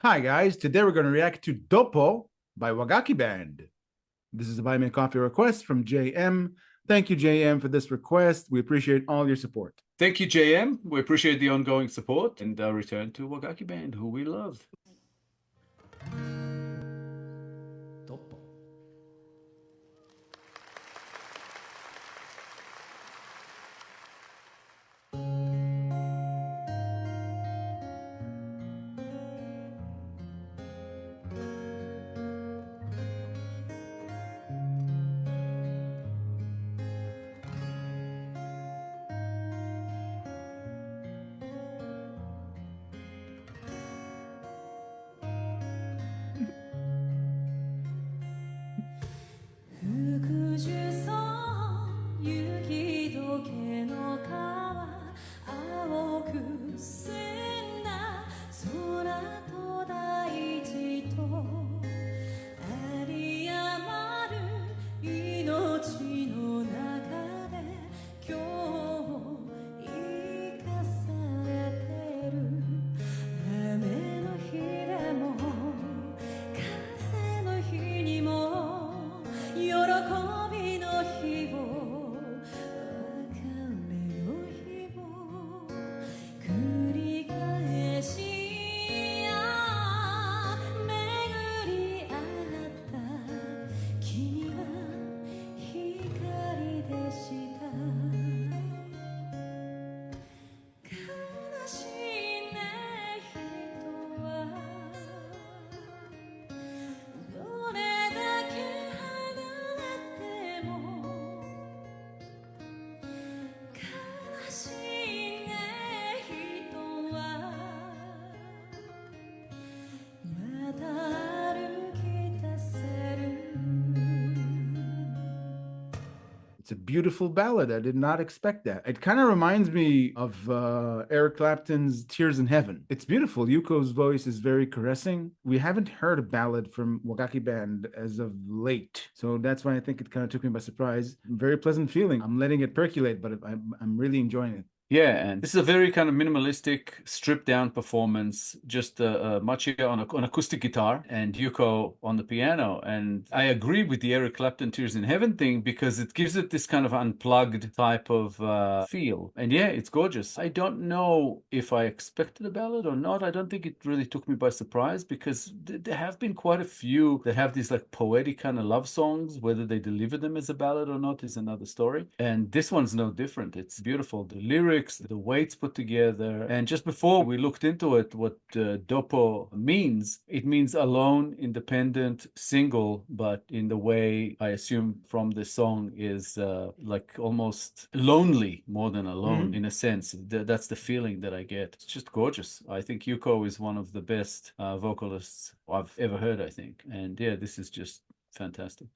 Hi guys, today we're going to react to DOPPO by Wagakki Band. This is a Buy Me a Coffee request from JM. Thank you, JM, for this request. We appreciate all your support. Thank you, JM. We appreciate the ongoing support and return to Wagakki Band, who we love. DOPPO. It's a beautiful ballad. I did not expect that. It kind of reminds me of Eric Clapton's Tears in Heaven. It's beautiful. Yuko's voice is very caressing. We haven't heard a ballad from Wagakki Band as of late. So that's why I think it kind of took me by surprise. Very pleasant feeling. I'm letting it percolate, but I'm really enjoying it. Yeah, and this is a very kind of minimalistic, stripped down performance, just Machia on an acoustic guitar and Yuko on the piano. And I agree with the Eric Clapton Tears in Heaven thing because it gives it this kind of unplugged type of feel. And yeah, it's gorgeous. I don't know if I expected a ballad or not. I don't think it really took me by surprise because there have been quite a few that have these like poetic kind of love songs. Whether they deliver them as a ballad or not is another story. And this one's no different. It's beautiful. The lyrics, the weights put together. And just before we looked into it, what DOPPO means, it means alone, independent, single, but in the way I assume from the song is like almost lonely more than alone in a sense. That's the feeling that I get. It's just gorgeous. I think Yuko is one of the best vocalists I've ever heard, I think. And yeah, this is just fantastic.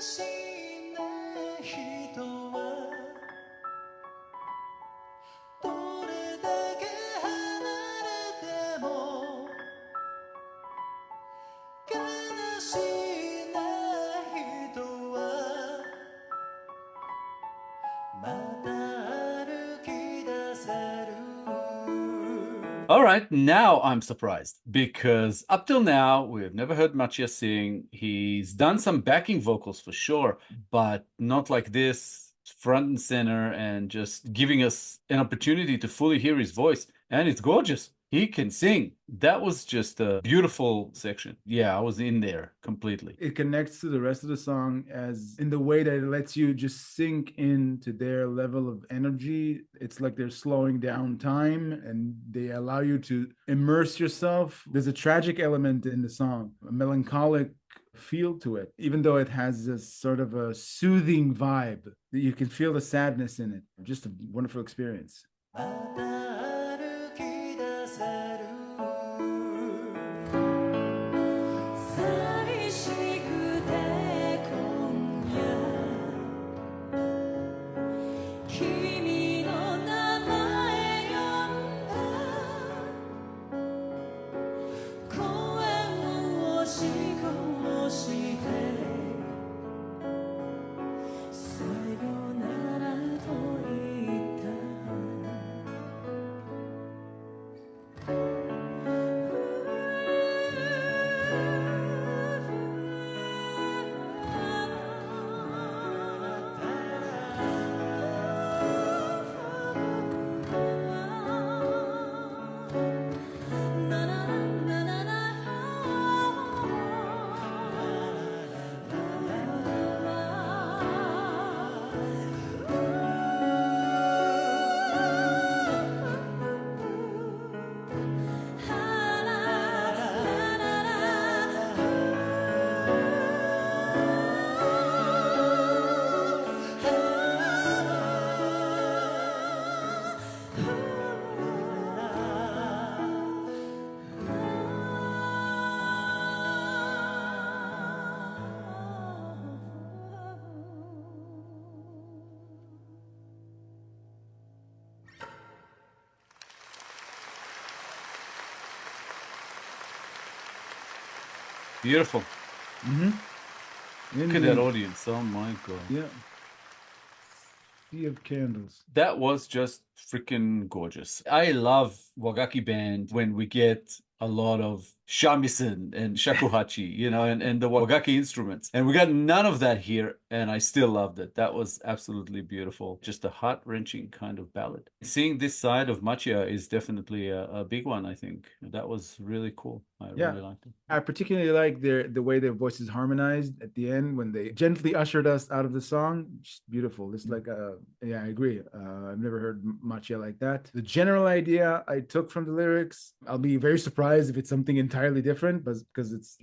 しいね人はどれだけ離れても悲しいね人はまた歩き出せる All right, now I'm surprised because up till now we've never heard Machia sing. He's done some backing vocals for sure, but not like this, front and center, and just giving us an opportunity to fully hear his voice. And it's gorgeous. He can sing. That was just a beautiful section. Yeah, I was in there completely. It connects to the rest of the song as in the way that it lets you just sink into their level of energy. It's like they're slowing down time and they allow you to immerse yourself. There's a tragic element in the song, a melancholic feel to it, even though it has this sort of a soothing vibe that you can feel the sadness in it. Just a wonderful experience. また歩き出せる寂しくて今夜君の名前呼んだ声を押し殺してさよならと言った Beautiful. Mm-hmm. Look at that audience. Oh my God. Yeah. Sea of candles. That was just freaking gorgeous. I love Wagakki band when we get a lot of shamisen and shakuhachi, you know, and the Wagakki instruments. And we got none of that here, and I still loved it. That was absolutely beautiful. Just a heart-wrenching kind of ballad. Seeing this side of Machia is definitely a big one, I think. That was really cool. I really liked it. I particularly like the way their voices harmonized at the end when they gently ushered us out of the song. Just beautiful. It's like yeah, I agree. I've never heard Machia like that. The general idea I took from the lyrics, I'll be very surprised if it's something entirely different, but because it's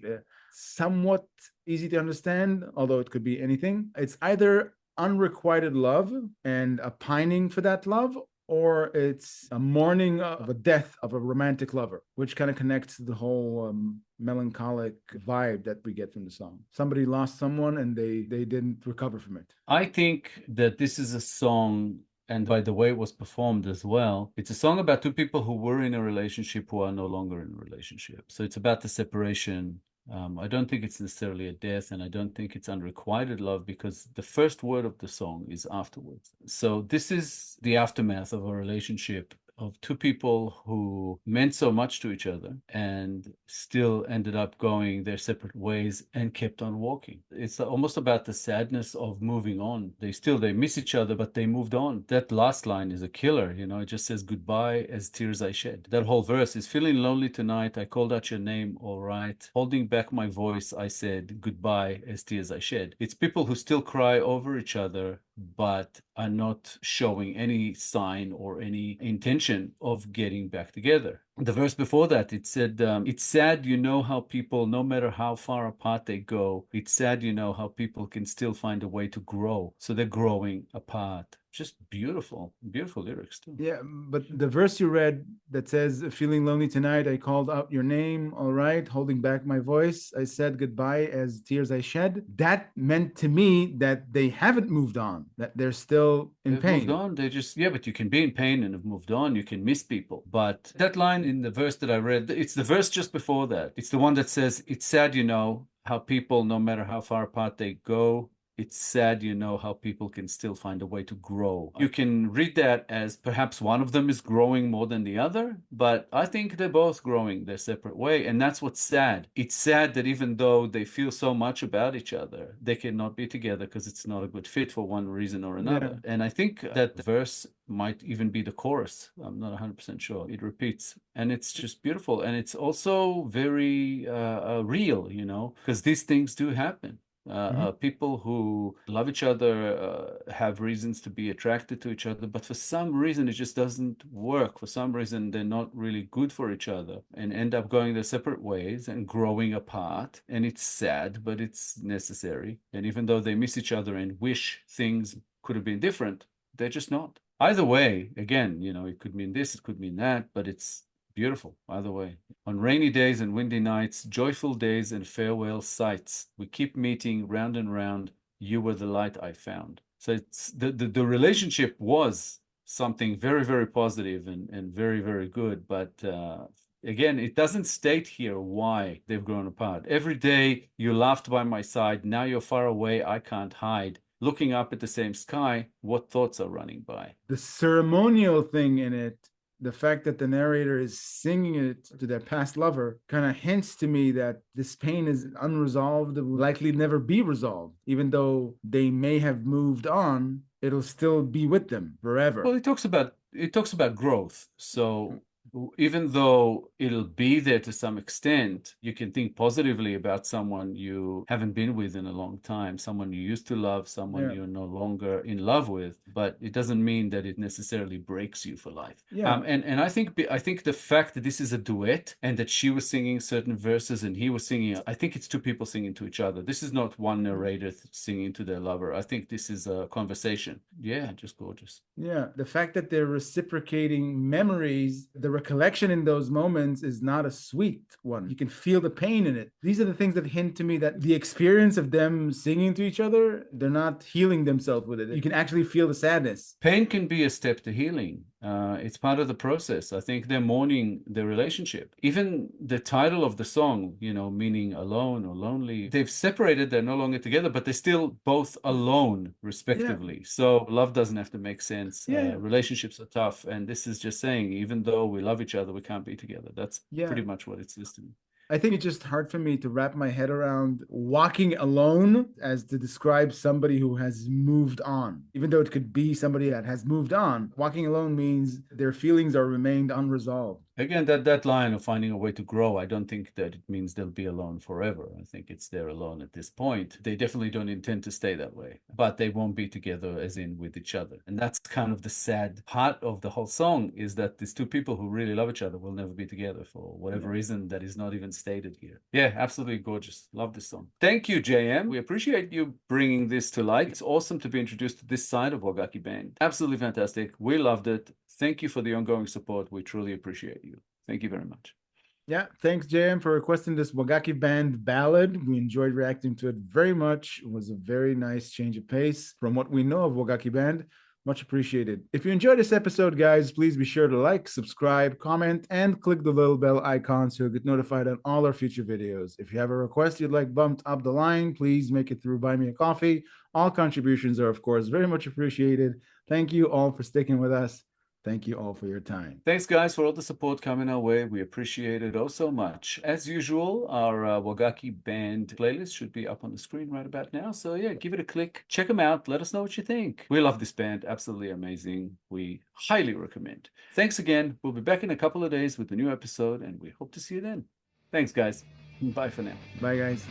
somewhat easy to understand, although it could be anything. It's either unrequited love and a pining for that love, or it's a mourning of a death of a romantic lover, which kind of connects to the whole melancholic vibe that we get from the song. Somebody lost someone and they didn't recover from it. I think that this is a song, and by the way it was performed as well, it's a song about two people who were in a relationship who are no longer in a relationship. So it's about the separation. I don't think it's necessarily a death, and I don't think it's unrequited love, because the first word of the song is afterwards. So this is the aftermath of a relationship of two people who meant so much to each other and still ended up going their separate ways and kept on walking. It's almost about the sadness of moving on. They miss each other, but they moved on. That last line is a killer, you know, it just says goodbye as tears I shed. That whole verse is feeling lonely tonight. I called out your name, all right. Holding back my voice, I said goodbye as tears I shed. It's people who still cry over each other, but are not showing any sign or any intention of getting back together. the verse before that, it said, it's sad, you know, how people, no matter how far apart they go, it's sad, you know, how people can still find a way to grow. So they're growing apart. Just beautiful, beautiful lyrics too. Yeah, but the verse you read that says, feeling lonely tonight, I called out your name, all right, holding back my voice. I said goodbye as tears I shed. That meant to me that they haven't moved on, that they're still in They've pain. moved on. They just, yeah, but you can be in pain and have moved on. You can miss people. But that line in the verse that I read, it's the verse just before that. It's the one that says, it's sad, you know, how people, no matter how far apart they go, it's sad, you know, how people can still find a way to grow. You can read that as perhaps one of them is growing more than the other, but I think they're both growing their separate way. And that's what's sad. It's sad that even though they feel so much about each other, they cannot be together because it's not a good fit for one reason or another. Yeah. And I think that the verse might even be the chorus. I'm not 100% sure. It repeats, and it's just beautiful. And it's also very real, you know, because these things do happen. People who love each other have reasons to be attracted to each other, but for some reason it just doesn't work. For some reason they're not really good for each other and end up going their separate ways and growing apart. And it's sad, but it's necessary. And even though they miss each other and wish things could have been different, they're just not. Either way, again, you know, it could mean this, it could mean that, but it's beautiful either way. On rainy days and windy nights, joyful days and farewell sights, we keep meeting round and round. You were the light I found. So it's the relationship was something very, very positive and very, very good. But again, it doesn't state here why they've grown apart. Every day you laughed by my side. Now you're far away. I can't hide. Looking up at the same sky, what thoughts are running by? The ceremonial thing in it, the fact that the narrator is singing it to their past lover, kind of hints to me that this pain is unresolved, it will likely never be resolved. Even though they may have moved on, it'll still be with them forever. Well, it talks about growth. So even though it'll be there to some extent, you can think positively about someone you haven't been with in a long time, someone you used to love, someone Yeah. you're no longer in love with, but it doesn't mean that it necessarily breaks you for life. Yeah. And I think the fact that this is a duet and that she was singing certain verses and he was singing, I think it's two people singing to each other. This is not one narrator singing to their lover. I think this is a conversation. Yeah, just gorgeous. Yeah, the fact that they're reciprocating memories, the recollection in those moments is not a sweet one. You can feel the pain in it. These are the things that hint to me that the experience of them singing to each other, they're not healing themselves with it. You can actually feel the sadness. Pain can be a step to healing. It's part of the process. I think they're mourning their relationship. Even the title of the song, you know, meaning alone or lonely, they've separated, they're no longer together, but they're still both alone, respectively. So love doesn't have to make sense. Yeah. Relationships are tough. And this is just saying, even though we love each other, we can't be together. That's Yeah. pretty much what it's listing. I think it's just hard for me to wrap my head around walking alone as to describe somebody who has moved on. Even though it could be somebody that has moved on, walking alone means their feelings are remained unresolved. Again, that line of finding a way to grow, I don't think that it means they'll be alone forever. I think it's they're alone at this point. They definitely don't intend to stay that way, but they won't be together as in with each other. And that's kind of the sad part of the whole song, is that these two people who really love each other will never be together for whatever reason that is not even stated here. Yeah, absolutely gorgeous. Love this song. Thank you, JM. We appreciate you bringing this to light. It's awesome to be introduced to this side of Wagakki Band. Absolutely fantastic. We loved it. Thank you for the ongoing support. We truly appreciate you. Thank you very much. Yeah, thanks, JM, for requesting this Wagakki Band ballad. We enjoyed reacting to it very much. It was a very nice change of pace from what we know of Wagakki Band. Much appreciated. If you enjoyed this episode, guys, please be sure to like, subscribe, comment, and click the little bell icon so you'll get notified on all our future videos. If you have a request you'd like bumped up the line, please make it through Buy Me a Coffee. All contributions are, of course, very much appreciated. Thank you all for sticking with us. Thank you all for your time. Thanks, guys, for all the support coming our way. We appreciate it oh so much. As usual, our Wagakki Band playlist should be up on the screen right about now. So yeah, give it a click. Check them out. Let us know what you think. We love this band. Absolutely amazing. We highly recommend. Thanks again. We'll be back in a couple of days with a new episode, and we hope to see you then. Thanks, guys. Bye for now. Bye, guys.